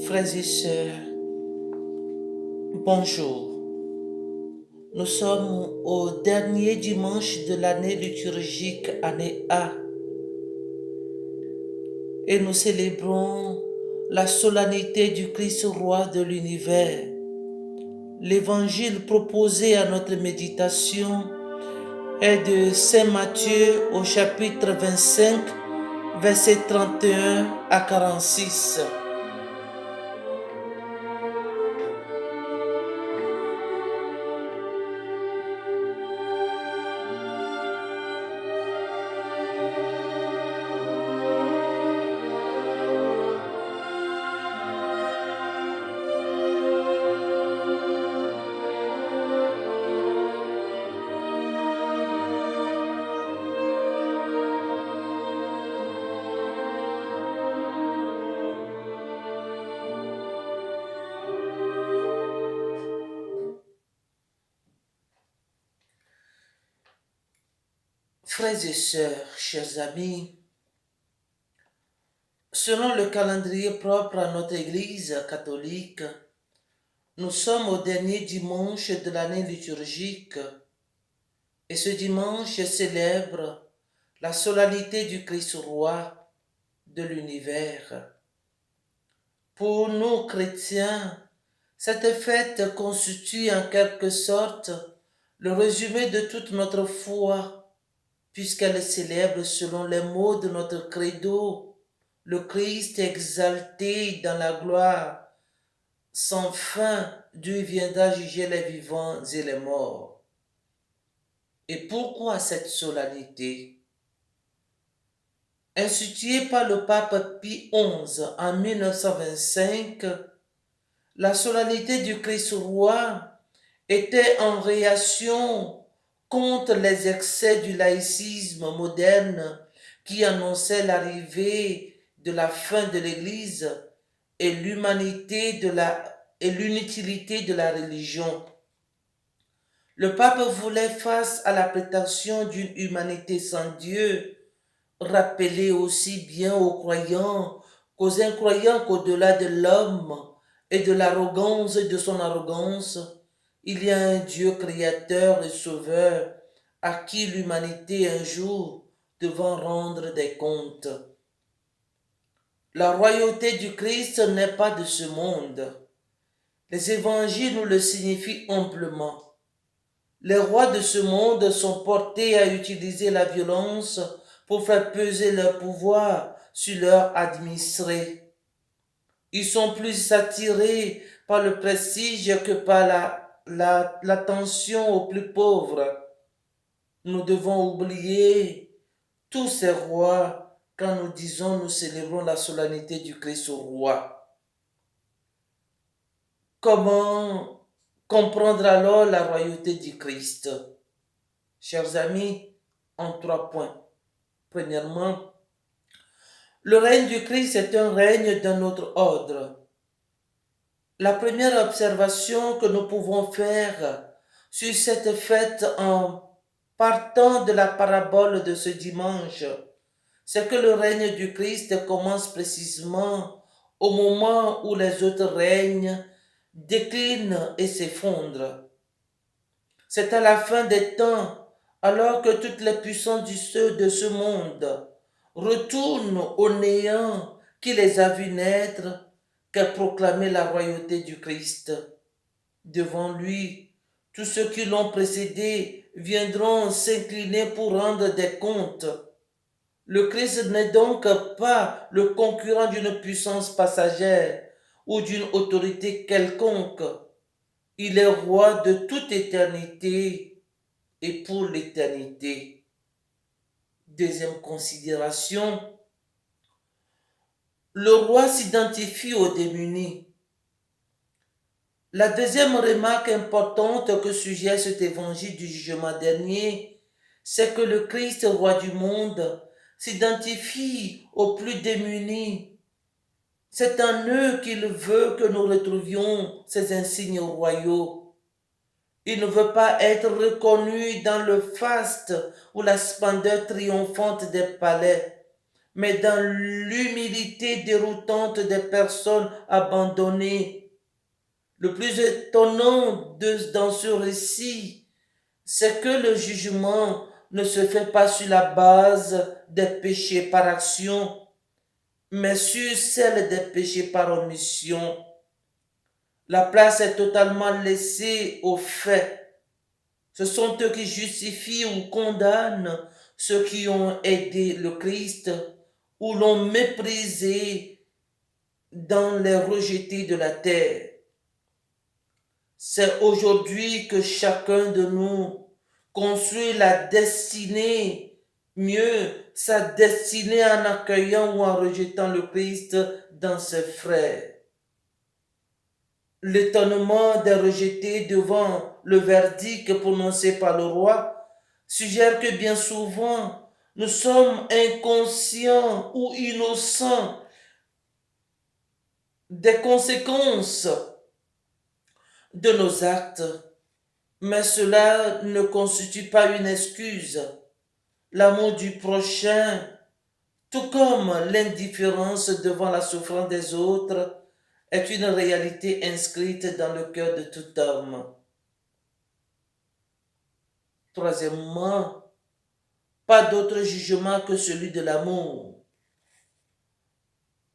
Frères et sœurs, bonjour. Nous sommes au dernier dimanche de l'année liturgique, année A, et nous célébrons la solennité du Christ roi de l'univers. L'évangile proposé à notre méditation est de Saint Matthieu au chapitre 25, versets 31 à 46. Frères et sœurs, chers amis, selon le calendrier propre à notre Église catholique, nous sommes au dernier dimanche de l'année liturgique et ce dimanche célèbre la solennité du Christ roi de l'univers. Pour nous chrétiens, cette fête constitue en quelque sorte le résumé de toute notre foi, puisqu'elle célèbre selon les mots de notre credo le Christ exalté dans la gloire sans fin, Dieu viendra juger les vivants et les morts. Et pourquoi cette solennité? Instituée par le pape Pie XI en 1925, la solennité du Christ roi était en réaction contre les excès du laïcisme moderne qui annonçait l'arrivée de la fin de l'Église et l'inutilité de la religion. Le pape voulait, face à la prétention d'une humanité sans Dieu, rappeler aussi bien aux croyants qu'aux incroyants qu'au-delà de l'homme et de l'arrogance et de son arrogance, il y a un Dieu créateur et sauveur à qui l'humanité un jour devant rendre des comptes. La royauté du Christ n'est pas de ce monde. Les évangiles nous le signifient amplement. Les rois de ce monde sont portés à utiliser la violence pour faire peser leur pouvoir sur leurs administrés. Ils sont plus attirés par le prestige que par l'attention aux plus pauvres. Nous devons oublier tous ces rois quand nous célébrons la solennité du Christ au roi. Comment comprendre alors la royauté du Christ? Chers amis, en 3 points. Premièrement, le règne du Christ est un règne d'un autre ordre. La première observation que nous pouvons faire sur cette fête en partant de la parabole de ce dimanche, c'est que le règne du Christ commence précisément au moment où les autres règnes déclinent et s'effondrent. C'est à la fin des temps, alors que toutes les puissances de ce monde retournent au néant qui les a vus naître, qu'est proclamée la royauté du Christ. Devant lui, tous ceux qui l'ont précédé viendront s'incliner pour rendre des comptes. Le Christ n'est donc pas le concurrent d'une puissance passagère ou d'une autorité quelconque. Il est roi de toute éternité et pour l'éternité. Deuxième considération, le roi s'identifie aux démunis. La deuxième remarque importante que suggère cet évangile du jugement dernier, c'est que le Christ, roi du monde, s'identifie aux plus démunis. C'est en eux qu'il veut que nous retrouvions ces insignes royaux. Il ne veut pas être reconnu dans le faste ou la splendeur triomphante des palais, mais dans l'humilité déroutante des personnes abandonnées. Le plus étonnant dans ce récit, c'est que le jugement ne se fait pas sur la base des péchés par action, mais sur celle des péchés par omission. La place est totalement laissée aux faits. Ce sont eux qui justifient ou condamnent ceux qui ont aidé le Christ ou l'ont méprisé dans les rejetés de la terre. C'est aujourd'hui que chacun de nous construit la destinée, mieux sa destinée en accueillant ou en rejetant le Christ dans ses frères. L'étonnement des rejetés devant le verdict prononcé par le roi suggère que bien souvent nous sommes inconscients ou innocents des conséquences de nos actes, mais cela ne constitue pas une excuse. L'amour du prochain, tout comme l'indifférence devant la souffrance des autres, est une réalité inscrite dans le cœur de tout homme. Troisièmement, pas d'autre jugement que celui de l'amour.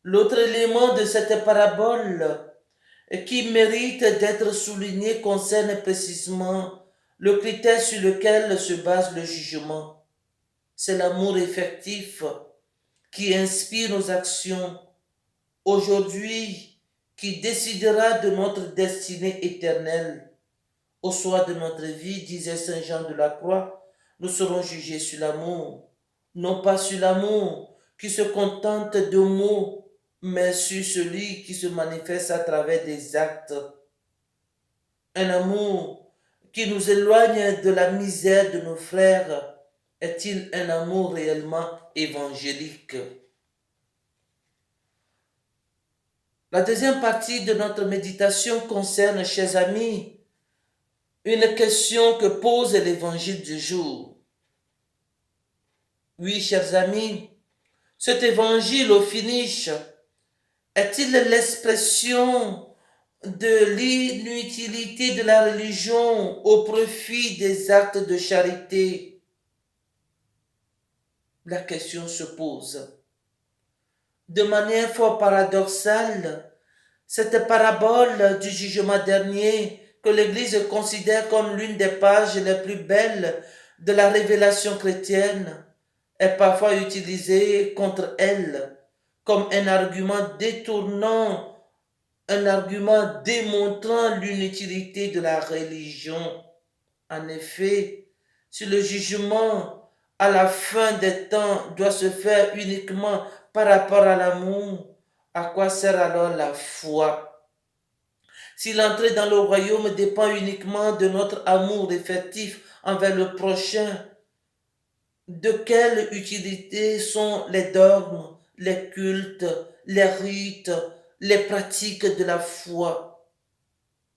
L'autre élément de cette parabole qui mérite d'être souligné concerne précisément le critère sur lequel se base le jugement. C'est l'amour effectif qui inspire nos actions aujourd'hui, qui décidera de notre destinée éternelle. Au soir de notre vie, disait Saint Jean de la Croix, nous serons jugés sur l'amour, non pas sur l'amour qui se contente de mots, mais sur celui qui se manifeste à travers des actes. Un amour qui nous éloigne de la misère de nos frères est-il un amour réellement évangélique? La deuxième partie de notre méditation concerne, chers amis, une question que pose l'évangile du jour. Oui, chers amis, cet évangile au finish est-il l'expression de l'inutilité de la religion au profit des actes de charité? La question se pose. De manière fort paradoxale, cette parabole du jugement dernier que l'Église considère comme l'une des pages les plus belles de la révélation chrétienne est parfois utilisée contre elle comme un argument détournant, un argument démontrant l'inutilité de la religion. En effet, si le jugement à la fin des temps doit se faire uniquement par rapport à l'amour, à quoi sert alors la foi? Si l'entrée dans le royaume dépend uniquement de notre amour effectif envers le prochain, de quelle utilité sont les dogmes, les cultes, les rites, les pratiques de la foi?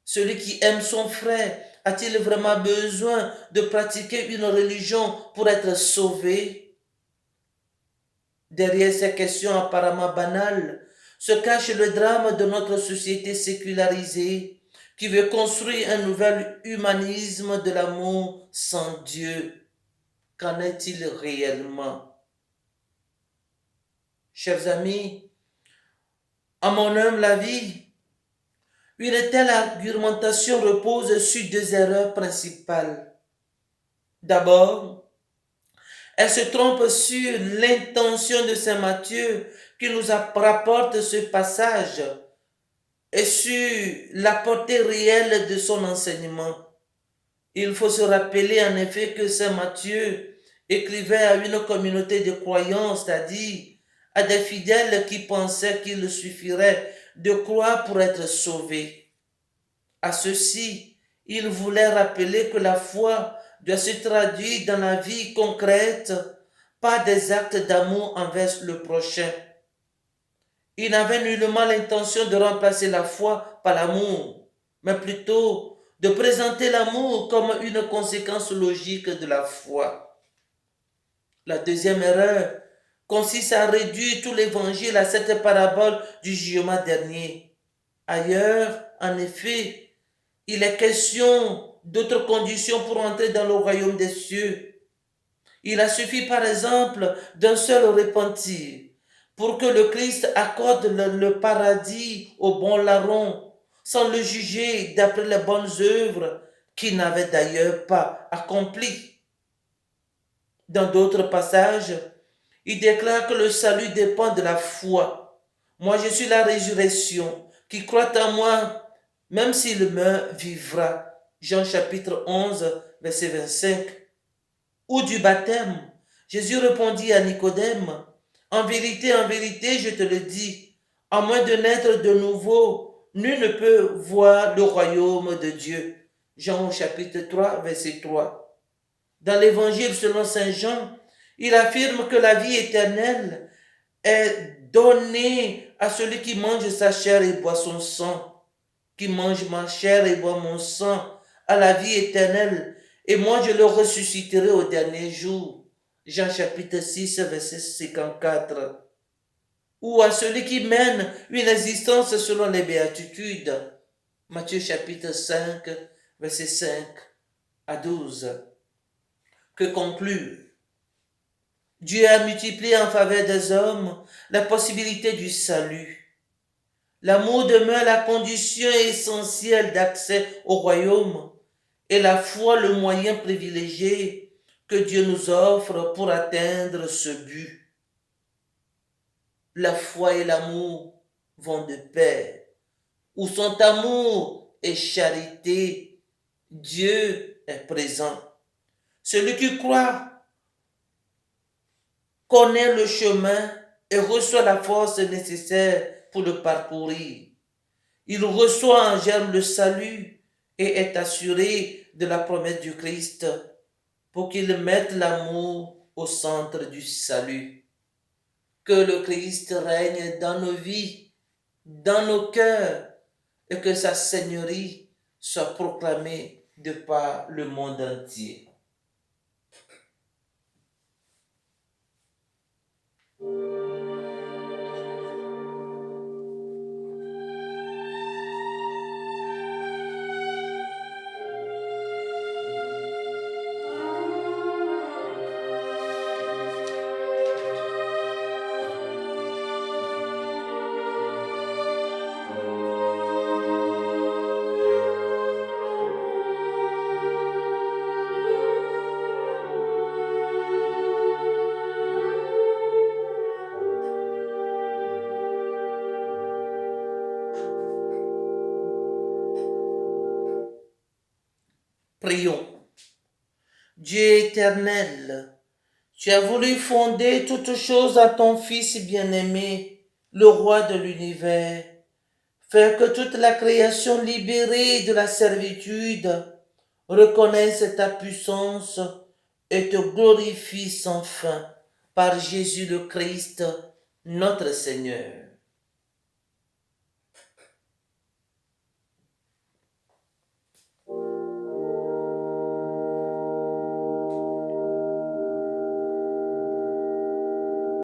Celui qui aime son frère a-t-il vraiment besoin de pratiquer une religion pour être sauvé? Derrière ces questions apparemment banales se cache le drame de notre société sécularisée qui veut construire un nouvel humanisme de l'amour sans Dieu. Qu'en est-il réellement? Chers amis, à mon humble avis, une telle argumentation repose sur deux erreurs principales. D'abord, elle se trompe sur l'intention de Saint Matthieu qui nous rapporte ce passage et sur la portée réelle de son enseignement. Il faut se rappeler en effet que Saint Matthieu écrivait à une communauté de croyants, c'est-à-dire à des fidèles qui pensaient qu'il suffirait de croire pour être sauvés. À ceci, il voulait rappeler que la foi doit se traduire dans la vie concrète par des actes d'amour envers le prochain. Il n'avait nullement l'intention de remplacer la foi par l'amour, mais plutôt de présenter l'amour comme une conséquence logique de la foi. La deuxième erreur consiste à réduire tout l'évangile à cette parabole du jugement dernier. Ailleurs, en effet, il est question d'autres conditions pour entrer dans le royaume des cieux. Il a suffi par exemple d'un seul repentir pour que le Christ accorde le paradis au bon larron, sans le juger d'après les bonnes œuvres qu'il n'avait d'ailleurs pas accomplies. Dans d'autres passages, il déclare que le salut dépend de la foi. Moi, je suis la résurrection. Qui croit en moi, même s'il meurt, vivra. Jean chapitre 11, verset 25. Ou du baptême. Jésus répondit à Nicodème, en vérité, je te le dis, à moins de naître de nouveau, nul ne peut voir le royaume de Dieu. Jean chapitre 3, verset 3. Dans l'évangile selon saint Jean, il affirme que la vie éternelle est donnée à celui qui mange sa chair et boit son sang. Qui mange ma chair et boit mon sang à la vie éternelle, et moi je le ressusciterai au dernier jour. Jean chapitre 6, verset 54. Ou à celui qui mène une existence selon les béatitudes. Matthieu chapitre 5, verset 5 à 12. Que conclure? Dieu a multiplié en faveur des hommes la possibilité du salut. L'amour demeure la condition essentielle d'accès au royaume et la foi le moyen privilégié que Dieu nous offre pour atteindre ce but. La foi et l'amour vont de pair. Où sont amour et charité, Dieu est présent. Celui qui croit connaît le chemin et reçoit la force nécessaire pour le parcourir. Il reçoit en germe le salut et est assuré de la promesse du Christ pour qu'il mette l'amour au centre du salut. Que le Christ règne dans nos vies, dans nos cœurs, et que sa seigneurie soit proclamée de par le monde entier. Prions. Dieu éternel, tu as voulu fonder toutes choses à ton Fils bien-aimé, le roi de l'univers. Faire que toute la création libérée de la servitude reconnaisse ta puissance et te glorifie sans fin par Jésus le Christ, notre Seigneur.